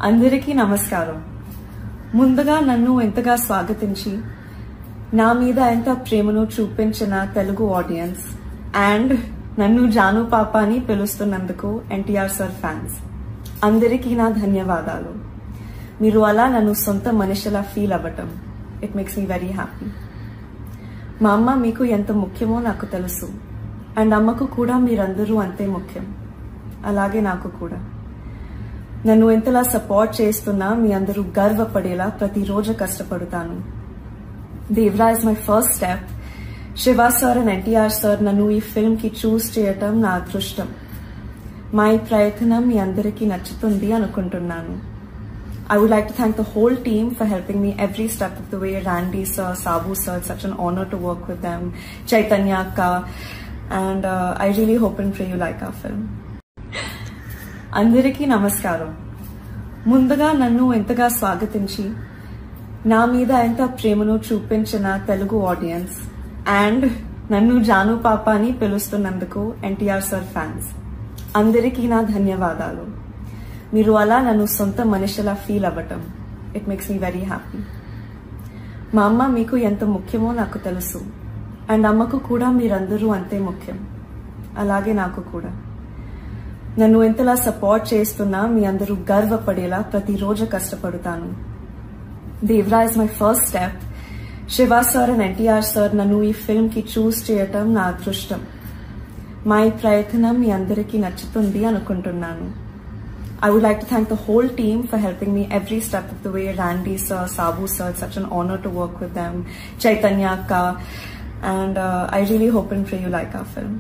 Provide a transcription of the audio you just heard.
అందరికీ నమస్కారం. ముందుగా నన్ను ఎంతగా స్వాగతించి నా మీద ఎంత ప్రేమను చూపించిన తెలుగు ఆడియన్స్ అండ్ నన్ను జాను పాప అని పిలుస్తున్నందుకు ఎన్టీఆర్ సార్ ఫ్యాన్స్ అందరికీ నా ధన్యవాదాలు. మీరు అలా నన్ను సొంత మనిషిలా ఫీల్ అవ్వటం it makes me very happy. మా అమ్మ మీకు ఎంత ముఖ్యమో నాకు తెలుసు అండ్ అమ్మకు కూడా మీరందరూ అంతే ముఖ్యం, అలాగే నాకు కూడా. నన్ను ఎంతలా సపోర్ట్ చేస్తున్నా మీ అందరూ గర్వపడేలా ప్రతిరోజు కష్టపడతాను. Devara is my first step. Siva sir and NTR sir నన్ను ఈ ఫిల్మ్ కి చూస్ చేయటం నా అదృష్టం. మా ఈ ప్రయత్నం మీ అందరికీ నచ్చుతుంది అనుకుంటున్నాను. I would like to thank the whole team for helping me every step of the way. Randy sir, Sabu sir, it's such an honor to work with them. Chaitanya Akka, and I really hope and pray you like our film. అందరికీ నమస్కారం. ముందుగా నన్ను ఎంతగా స్వాగతించి నా మీద ఎంత ప్రేమను చూపించిన తెలుగు ఆడియన్స్ అండ్ నన్ను జాను పాప అని పిలుస్తున్నందుకు ఎన్టీఆర్ సార్ ఫ్యాన్స్ అందరికీ నా ధన్యవాదాలు. మీరు అలా నన్ను సొంత మనిషిలా ఫీల్ అవ్వటం it makes me very happy. మా అమ్మ మీకు ఎంత ముఖ్యమో నాకు తెలుసు అండ్ అమ్మకు కూడా మీరందరూ అంతే ముఖ్యం, అలాగే నాకు కూడా. నన్ను ఎంతలా సపోర్ట్ చేస్తున్నా మీ అందరూ గర్వపడేలా ప్రతిరోజు కష్టపడతాను. Devara is my first step. Siva sir and NTR sir నన్ను ఈ ఫిల్మ్ కి చూస్ చేయటం నా అదృష్టం. మా ఈ ప్రయత్నం మీ అందరికీ నచ్చుతుంది అనుకుంటున్నాను. I would like to thank the whole team for helping me every step of the way. Randy sir, Sabu sir, it's such an honor to work with them. Chaitanya Akka, and I really hope and pray you like our film.